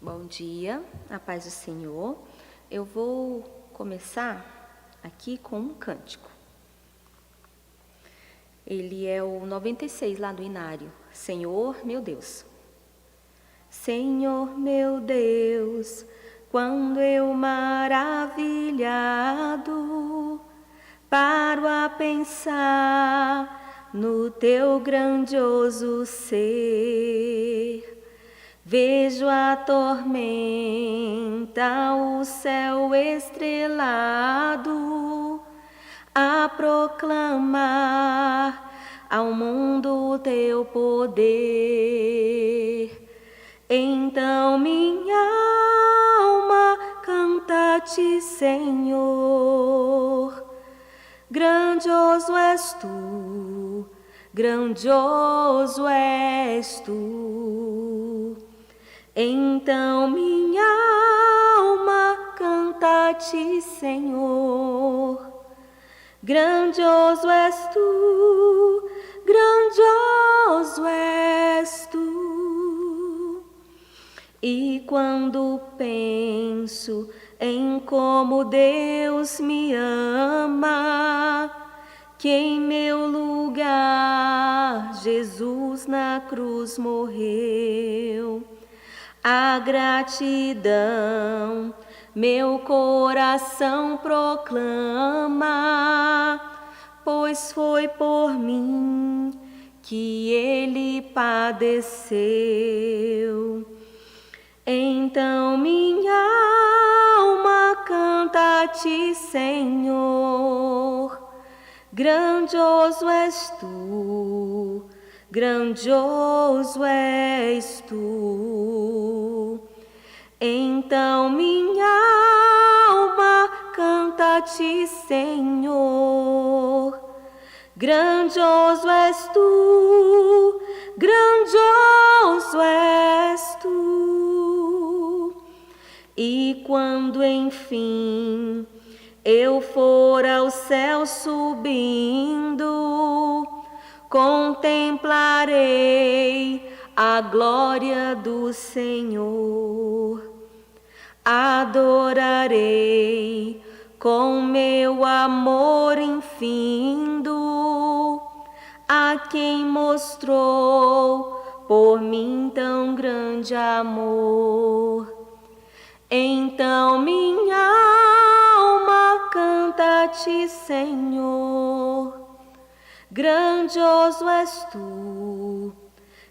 Bom dia, a paz do Senhor. Eu vou começar aqui com um cântico. Ele é o 96 lá do Inário. Senhor, meu Deus. Senhor, meu Deus, quando eu maravilhado paro a pensar no teu grandioso ser, vejo a tormenta, o céu estrelado, a proclamar ao mundo o teu poder. Então minha alma canta-te, Senhor. Grandioso és tu, grandioso és tu. Então minha alma canta-te, Senhor. Grandioso és tu, grandioso és tu. E quando penso em como Deus me ama, que em meu lugar Jesus na cruz morreu, a gratidão meu coração proclama, pois foi por mim que ele padeceu. Então minha alma canta-te, Senhor. Grandioso és tu, grandioso és tu. Então minha alma canta-te, Senhor. Grandioso és tu, grandioso és tu. E quando enfim eu for ao céu subindo, contemplarei a glória do Senhor. Adorarei com meu amor infindo a quem mostrou por mim tão grande amor. Então minha alma canta-te, Senhor. Grandioso és tu,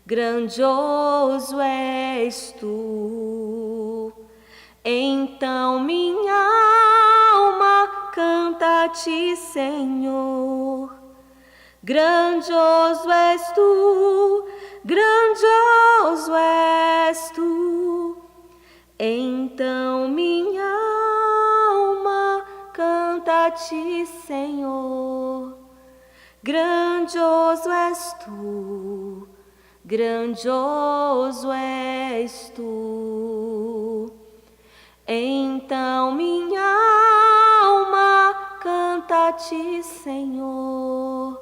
grandioso és tu. Então minha alma canta-te, Senhor. Grandioso és tu, grandioso és tu. Então minha alma canta-te, Senhor. Grandioso és tu, grandioso és tu. Então minha alma canta-te, Senhor.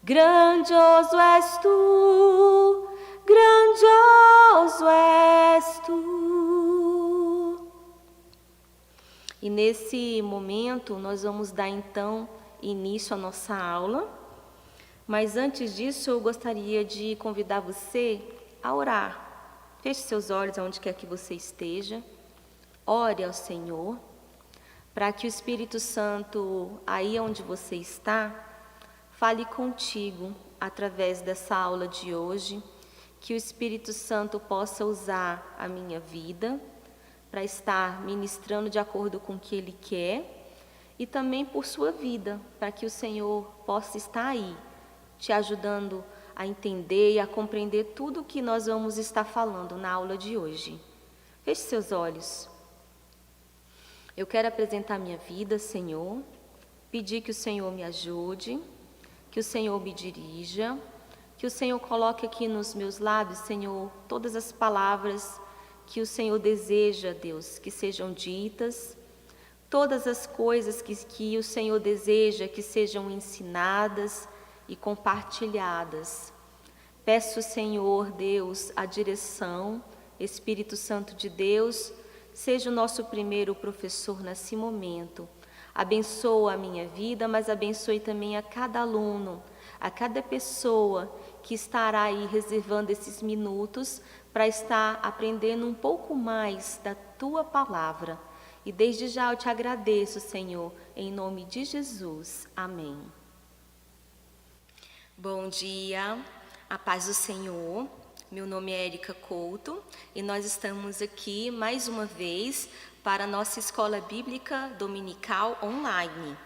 Grandioso és tu, grandioso és tu. E nesse momento nós vamos dar então início à nossa aula. Mas antes disso eu gostaria de convidar você a orar. Feche seus olhos aonde quer que você esteja. Ore ao Senhor, para que o Espírito Santo, aí onde você está, fale contigo através dessa aula de hoje, que o Espírito Santo possa usar a minha vida para estar ministrando de acordo com o que Ele quer e também por sua vida, para que o Senhor possa estar aí, te ajudando a entender e a compreender tudo o que nós vamos estar falando na aula de hoje. Feche seus olhos. Eu quero apresentar minha vida, Senhor, pedir que o Senhor me ajude, que o Senhor me dirija, que o Senhor coloque aqui nos meus lábios, Senhor, todas as palavras que o Senhor deseja, Deus, que sejam ditas, todas as coisas que o Senhor deseja que sejam ensinadas e compartilhadas. Peço, Senhor Deus, a direção Espírito Santo de Deus, seja o nosso primeiro professor nesse momento. Abençoa a minha vida, mas abençoe também a cada aluno, a cada pessoa que estará aí reservando esses minutos para estar aprendendo um pouco mais da Tua palavra. E desde já eu te agradeço, Senhor, em nome de Jesus. Amém. Bom dia, a paz do Senhor. Meu nome é Érica Couto e nós estamos aqui mais uma vez para a nossa Escola Bíblica Dominical Online.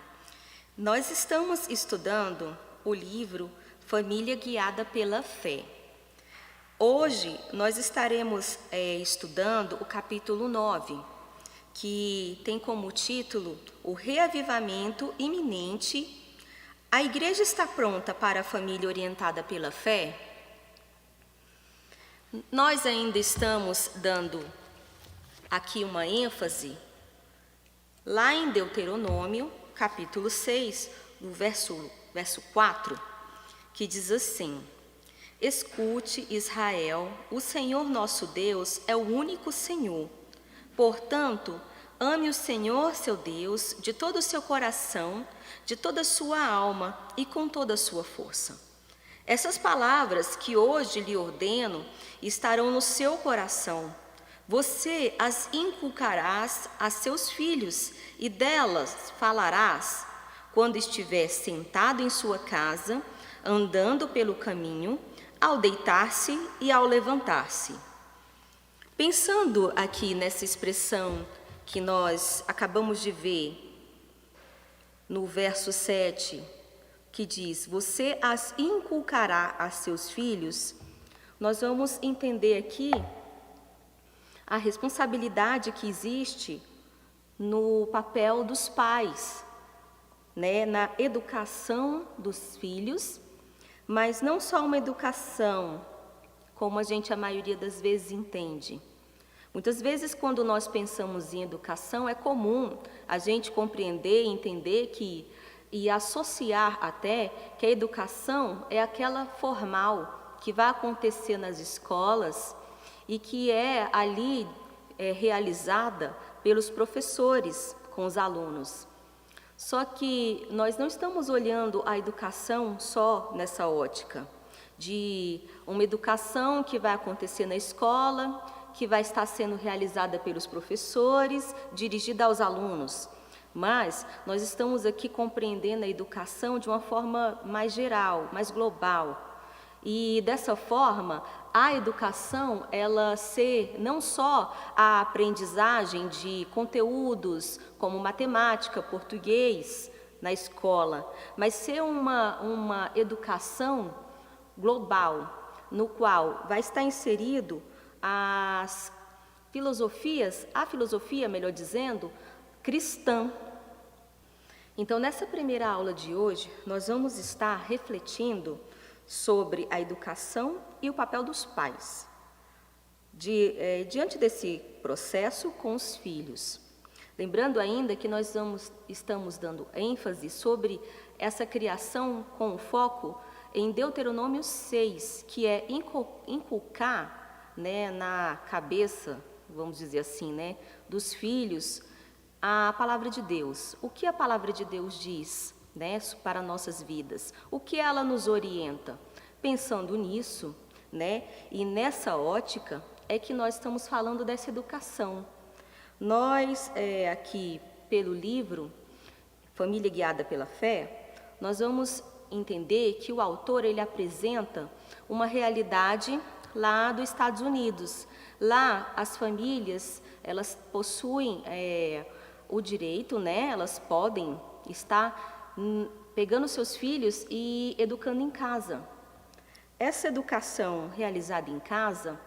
Nós estamos estudando o livro Família Guiada pela Fé. Hoje nós estaremos estudando o capítulo 9, que tem como título O Reavivamento Iminente. A igreja está pronta para a família orientada pela fé? Nós ainda estamos dando aqui uma ênfase lá em Deuteronômio, capítulo 6, no verso 4, que diz assim: Escute, Israel, o Senhor nosso Deus é o único Senhor. Portanto, ame o Senhor, seu Deus, de todo o seu coração, de toda a sua alma e com toda a sua força. Essas palavras que hoje lhe ordeno estarão no seu coração. Você as inculcarás a seus filhos e delas falarás quando estiver sentado em sua casa, andando pelo caminho, ao deitar-se e ao levantar-se. Pensando aqui nessa expressão que nós acabamos de ver no verso 7, que diz, você as inculcará a seus filhos, nós vamos entender aqui a responsabilidade que existe no papel dos pais, né, na educação dos filhos, mas não só uma educação como a maioria das vezes entende. Muitas vezes, quando nós pensamos em educação, é comum a gente compreender e entender e associar até que a educação é aquela formal que vai acontecer nas escolas e que é ali realizada pelos professores com os alunos. Só que nós não estamos olhando a educação só nessa ótica de uma educação que vai acontecer na escola, que vai estar sendo realizada pelos professores, dirigida aos alunos. Mas nós estamos aqui compreendendo a educação de uma forma mais geral, mais global. E dessa forma, a educação, ela ser não só a aprendizagem de conteúdos como matemática, português na escola, mas ser uma educação global, no qual vai estar inserido a filosofia, melhor dizendo, cristã. Então, nessa primeira aula de hoje, nós vamos estar refletindo sobre a educação e o papel dos pais, diante desse processo com os filhos. Lembrando ainda que nós estamos dando ênfase sobre essa criação com foco em Deuteronômio 6, que é inculcar, né, na cabeça, vamos dizer assim, né, dos filhos, a palavra de Deus. O que a palavra de Deus diz, né, para nossas vidas? O que ela nos orienta? Pensando nisso, né, e nessa ótica, é que nós estamos falando dessa educação. Nós, aqui, pelo livro Família Guiada pela Fé, nós vamos entender que o autor, ele apresenta uma realidade lá dos Estados Unidos. Lá, as famílias, elas possuem o direito, né, elas podem estar pegando seus filhos e educando em casa. Essa educação realizada em casa,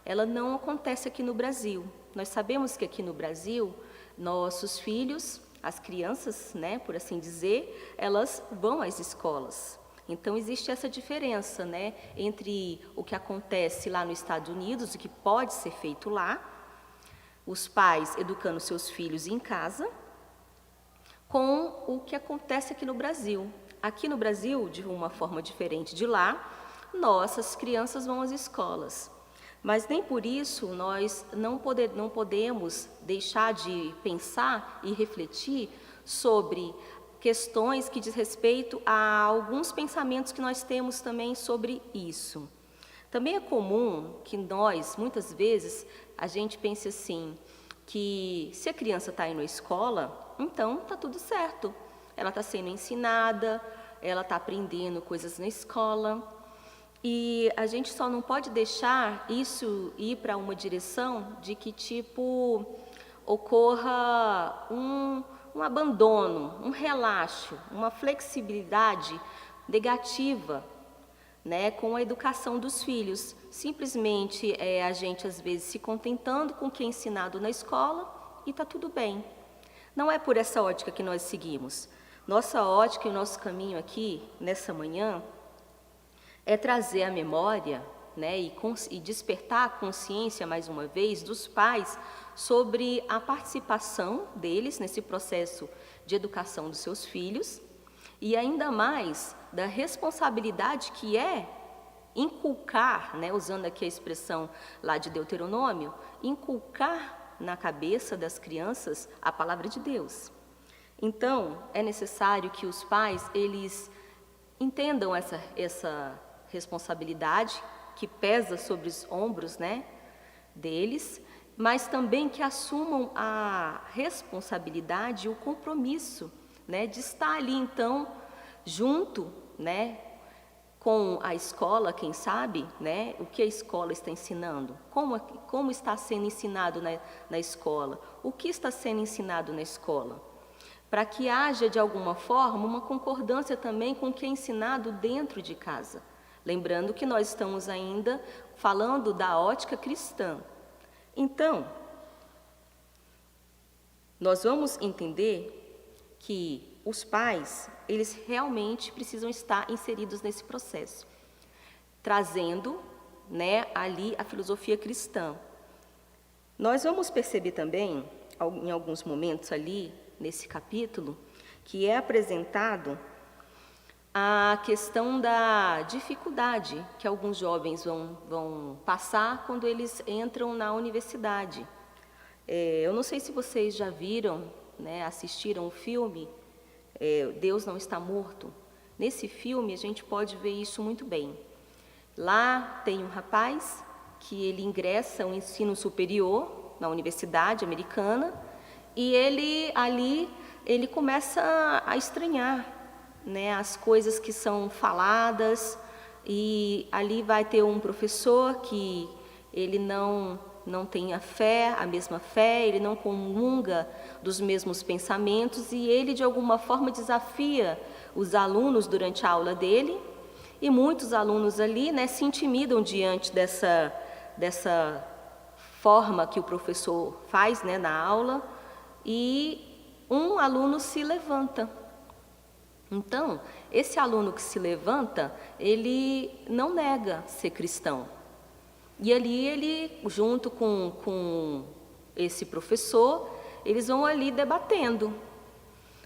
ela não acontece aqui no Brasil. Nós sabemos que aqui no Brasil, nossos filhos, as crianças, né, por assim dizer, elas vão às escolas. Então, existe essa diferença, né, entre o que acontece lá nos Estados Unidos, o que pode ser feito lá, os pais educando seus filhos em casa, com o que acontece aqui no Brasil. Aqui no Brasil, de uma forma diferente de lá, nossas crianças vão às escolas. Mas nem por isso nós não podemos deixar de pensar e refletir sobre questões que diz respeito a alguns pensamentos que nós temos também sobre isso. Também é comum que nós, muitas vezes, a gente pense assim, que se a criança está indo à escola, então está tudo certo. Ela está sendo ensinada, ela está aprendendo coisas na escola. E a gente só não pode deixar isso ir para uma direção de que, tipo, ocorra um abandono, um relaxo, uma flexibilidade negativa, né, com a educação dos filhos. Simplesmente a gente, às vezes, se contentando com o que é ensinado na escola e está tudo bem. Não é por essa ótica que nós seguimos. Nossa ótica e o nosso caminho aqui, nessa manhã, é trazer a memória, né, e despertar a consciência, mais uma vez, dos pais sobre a participação deles nesse processo de educação dos seus filhos e ainda mais da responsabilidade que é inculcar, né, usando aqui a expressão lá de Deuteronômio, inculcar na cabeça das crianças a palavra de Deus. Então, é necessário que os pais, eles entendam essa responsabilidade que pesa sobre os ombros, né, deles, mas também que assumam a responsabilidade e o compromisso, né, de estar ali, então, junto, né, com a escola, quem sabe, né, o que a escola está ensinando, como está sendo ensinado na escola, o que está sendo ensinado na escola, para que haja, de alguma forma, uma concordância também com o que é ensinado dentro de casa. Lembrando que nós estamos ainda falando da ótica cristã. Então, nós vamos entender que os pais, eles realmente precisam estar inseridos nesse processo, trazendo, né, ali a filosofia cristã. Nós vamos perceber também, em alguns momentos ali, nesse capítulo, que é apresentado a questão da dificuldade que alguns jovens vão passar quando eles entram na universidade. Eu não sei se vocês já viram, né, assistiram o filme Deus Não Está Morto. Nesse filme a gente pode ver isso muito bem. Lá tem um rapaz que ele ingressa ao ensino superior na universidade americana e ele começa a estranhar, né, as coisas que são faladas, e ali vai ter um professor que ele não tem a mesma fé, ele não comunga dos mesmos pensamentos, e ele de alguma forma desafia os alunos durante a aula dele, e muitos alunos ali, né, se intimidam diante dessa forma que o professor faz, né, na aula, e um aluno se levanta. Então, esse aluno que se levanta, ele não nega ser cristão. E ali ele, junto com esse professor, eles vão ali debatendo.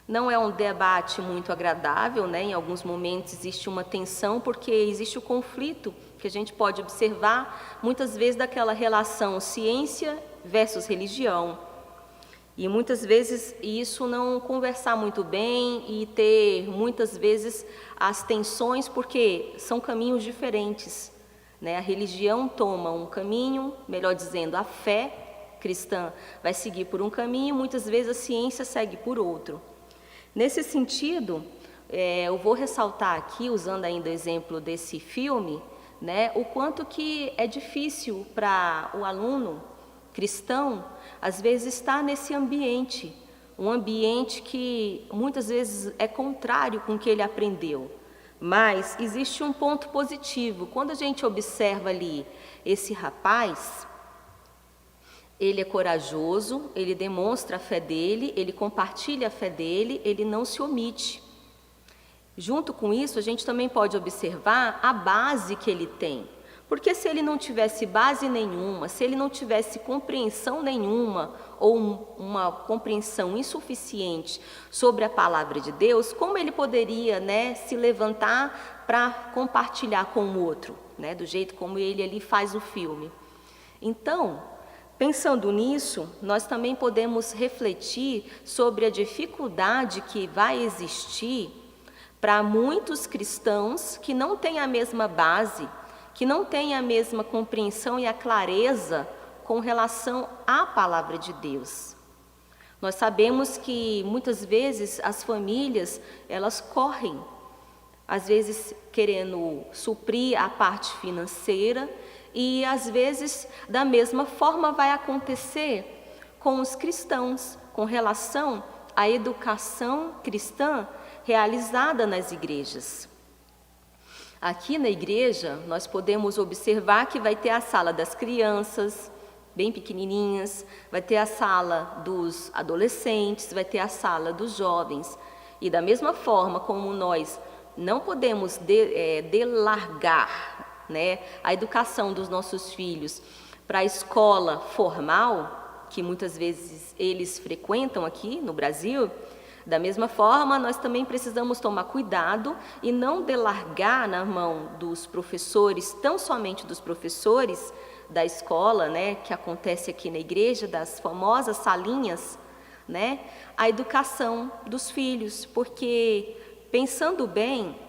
Não é um debate muito agradável, né? Em alguns momentos existe uma tensão, porque existe o conflito que a gente pode observar, muitas vezes, daquela relação ciência versus religião. E muitas vezes isso não conversar muito bem e ter muitas vezes as tensões, porque são caminhos diferentes, né? A religião toma um caminho, melhor dizendo, a fé cristã vai seguir por um caminho, muitas vezes a ciência segue por outro. Nesse sentido, eu vou ressaltar aqui, usando ainda o exemplo desse filme, né, o quanto que é difícil para o aluno cristão, às vezes, estar nesse ambiente, um ambiente que muitas vezes é contrário com o que ele aprendeu. Mas existe um ponto positivo. Quando a gente observa ali esse rapaz, ele é corajoso, ele demonstra a fé dele, ele compartilha a fé dele, ele não se omite. Junto com isso, a gente também pode observar a base que ele tem. Porque se ele não tivesse base nenhuma, se ele não tivesse compreensão nenhuma, ou uma compreensão insuficiente sobre a palavra de Deus, como ele poderia, né, se levantar para compartilhar com o outro, né, do jeito como ele ali faz o filme? Então, pensando nisso, nós também podemos refletir sobre a dificuldade que vai existir para muitos cristãos que não têm a mesma base, que não têm a mesma compreensão e a clareza com relação à palavra de Deus. Nós sabemos que muitas vezes as famílias, elas correm, às vezes querendo suprir a parte financeira, e às vezes da mesma forma vai acontecer com os cristãos, com relação à educação cristã realizada nas igrejas. Aqui na igreja nós podemos observar que vai ter a sala das crianças, bem pequenininhas, vai ter a sala dos adolescentes, vai ter a sala dos jovens. E da mesma forma como nós não podemos delargar, né, a educação dos nossos filhos para a escola formal, que muitas vezes eles frequentam aqui no Brasil, da mesma forma nós também precisamos tomar cuidado e não delargar na mão dos professores, tão somente dos professores da escola, né, que acontece aqui na igreja, das famosas salinhas, né, a educação dos filhos, porque pensando bem,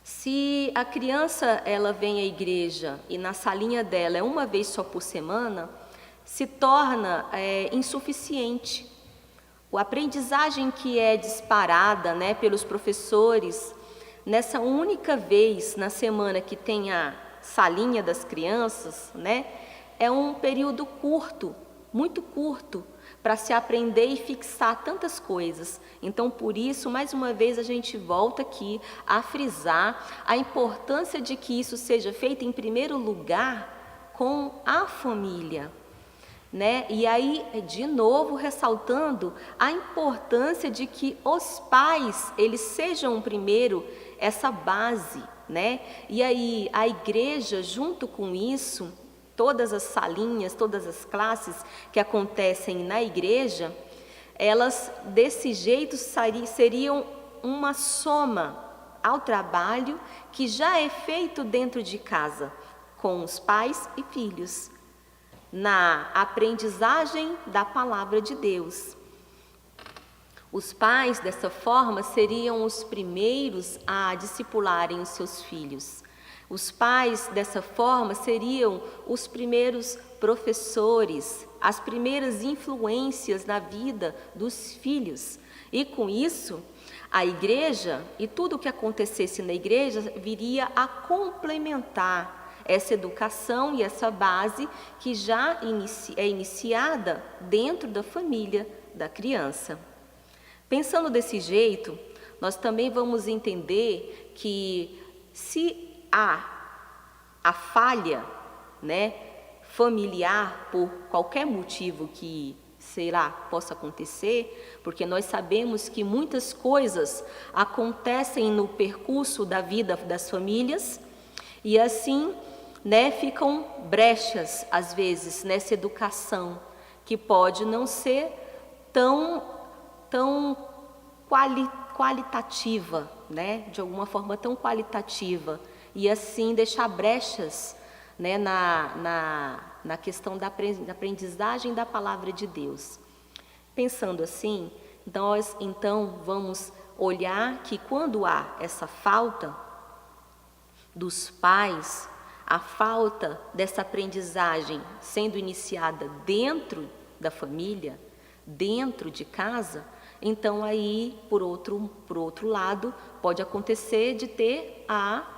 se a criança ela vem à igreja e na salinha dela é uma vez só por semana, se torna insuficiente. A aprendizagem que é disparada, né, pelos professores nessa única vez na semana que tem a salinha das crianças, né, é um período curto, muito curto, para se aprender e fixar tantas coisas. Então, por isso, mais uma vez, a gente volta aqui a frisar a importância de que isso seja feito, em primeiro lugar, com a família, né? E aí, de novo, ressaltando a importância de que os pais, eles sejam primeiro essa base, né? E aí, a igreja, junto com isso, todas as salinhas, todas as classes que acontecem na igreja, elas desse jeito seriam uma soma ao trabalho que já é feito dentro de casa, com os pais e filhos, na aprendizagem da palavra de Deus. Os pais, dessa forma, seriam os primeiros a discipularem os seus filhos. Os pais, dessa forma, seriam os primeiros professores, as primeiras influências na vida dos filhos. E com isso, a igreja e tudo o que acontecesse na igreja viria a complementar essa educação e essa base que já é iniciada dentro da família da criança. Pensando desse jeito, nós também vamos entender que se a falha, né, familiar, por qualquer motivo que, sei lá, possa acontecer, porque nós sabemos que muitas coisas acontecem no percurso da vida das famílias e assim, né, ficam brechas, às vezes, nessa educação, que pode não ser tão qualitativa, né, de alguma forma tão qualitativa, e assim deixar brechas, né, na questão da aprendizagem da palavra de Deus. Pensando assim, nós então vamos olhar que quando há essa falta dos pais, a falta dessa aprendizagem sendo iniciada dentro da família, dentro de casa, então aí, por outro lado, pode acontecer de ter a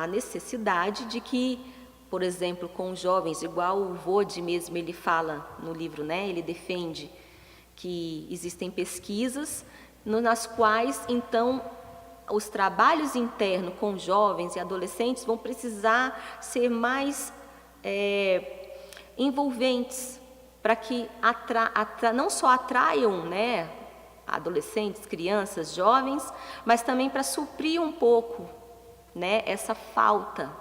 necessidade de que, por exemplo, com os jovens, igual o Vode mesmo, ele fala no livro, né, ele defende que existem pesquisas nas quais, então, os trabalhos internos com jovens e adolescentes vão precisar ser mais envolventes, para que não só atraiam, né, adolescentes, crianças, jovens, mas também para suprir um pouco, né, essa falta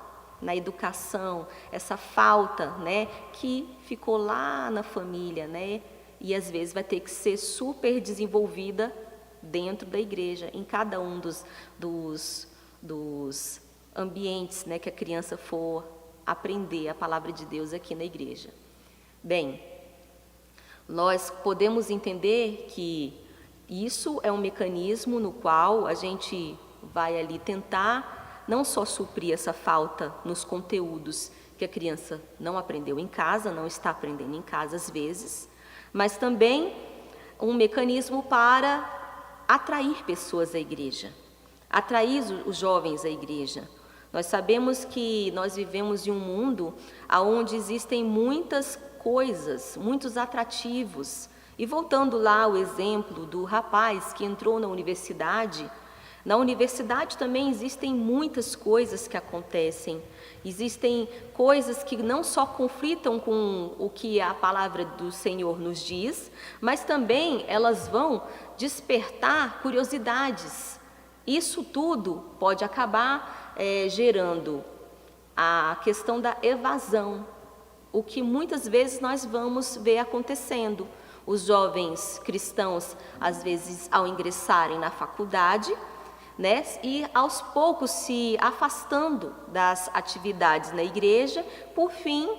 na educação, essa falta, né, que ficou lá na família, né, e às vezes vai ter que ser super desenvolvida dentro da igreja, em cada um dos ambientes, né, que a criança for aprender a palavra de Deus aqui na igreja? Bem, nós podemos entender que isso é um mecanismo no qual a gente vai ali tentar não só suprir essa falta nos conteúdos que a criança não aprendeu em casa, não está aprendendo em casa às vezes, mas também um mecanismo para atrair pessoas à igreja, atrair os jovens à igreja. Nós sabemos que nós vivemos em um mundo onde existem muitas coisas, muitos atrativos. E voltando lá ao exemplo do rapaz que entrou na universidade também existem muitas coisas que acontecem. Existem coisas que não só conflitam com o que a palavra do Senhor nos diz, mas também elas vão despertar curiosidades. Isso tudo pode acabar gerando a questão da evasão, o que muitas vezes nós vamos ver acontecendo. Os jovens cristãos, às vezes, ao ingressarem na faculdade, né, e aos poucos se afastando das atividades na igreja, por fim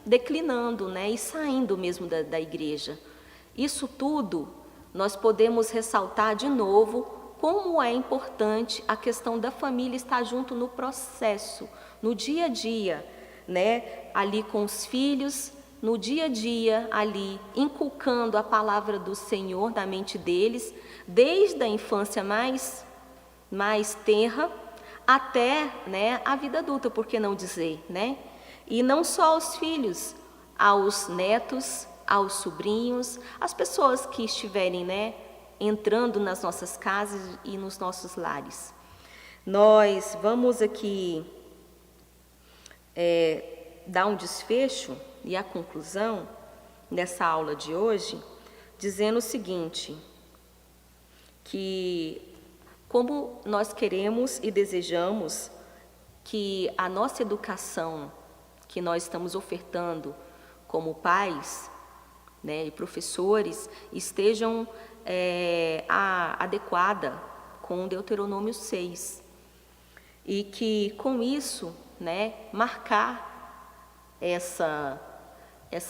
declinando, né, e saindo mesmo da igreja. Isso tudo nós podemos ressaltar de novo como é importante a questão da família estar junto no processo, no dia a dia, né, ali com os filhos, no dia a dia ali, inculcando a palavra do Senhor na mente deles, desde a infância mais tenra até, né, a vida adulta, por que não dizer, né? E não só aos filhos, aos netos, aos sobrinhos, as pessoas que estiverem, né, entrando nas nossas casas e nos nossos lares. Nós vamos aqui dar um desfecho e a conclusão dessa aula de hoje, dizendo o seguinte, que como nós queremos e desejamos que a nossa educação que nós estamos ofertando como pais, né, e professores estejam adequada com Deuteronômio 6 e que com isso, né, marcar essa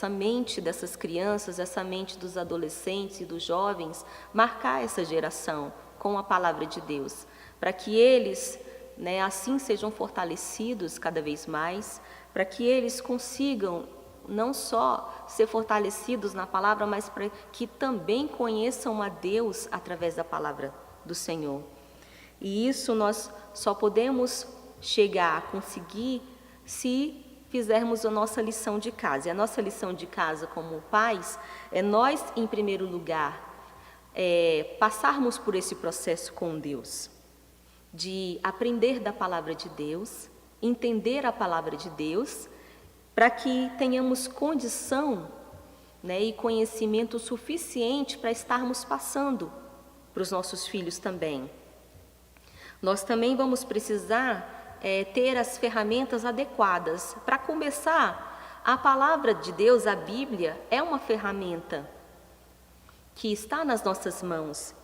mente dessas crianças, essa mente dos adolescentes e dos jovens, marcar essa geração com a palavra de Deus, para que eles, né, assim sejam fortalecidos cada vez mais, para que eles consigam não só ser fortalecidos na palavra, mas para que também conheçam a Deus através da palavra do Senhor. E isso nós só podemos chegar a conseguir se fizermos a nossa lição de casa. E a nossa lição de casa como pais é nós, em primeiro lugar, passarmos por esse processo com Deus, de aprender da palavra de Deus, entender a palavra de Deus, para que tenhamos condição, né, e conhecimento suficiente para estarmos passando para os nossos filhos também. Nós também vamos precisar ter as ferramentas adequadas. Para começar, a palavra de Deus, a Bíblia, é uma ferramenta que está nas nossas mãos.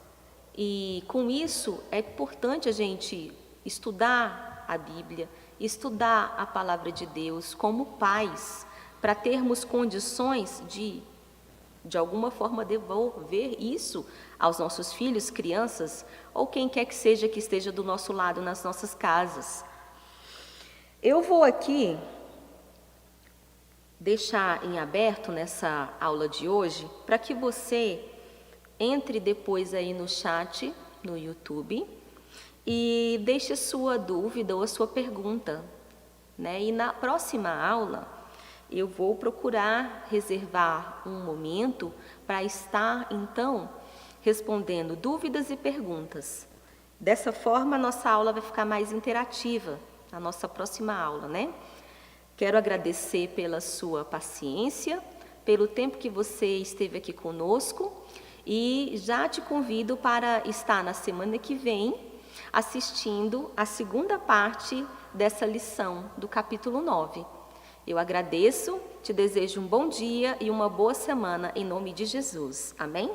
E com isso é importante a gente estudar a Bíblia, estudar a palavra de Deus como pais, para termos condições de alguma forma devolver isso aos nossos filhos, crianças, ou quem quer que seja que esteja do nosso lado nas nossas casas. Eu vou aqui deixar em aberto nessa aula de hoje, para que você entre depois aí no chat, no YouTube, e deixe sua dúvida ou a sua pergunta, né? E na próxima aula, eu vou procurar reservar um momento para estar, então, respondendo dúvidas e perguntas. Dessa forma, a nossa aula vai ficar mais interativa, a nossa próxima aula, né? Quero agradecer pela sua paciência, pelo tempo que você esteve aqui conosco, e já te convido para estar na semana que vem assistindo a segunda parte dessa lição do capítulo 9. Eu agradeço, te desejo um bom dia e uma boa semana em nome de Jesus. Amém?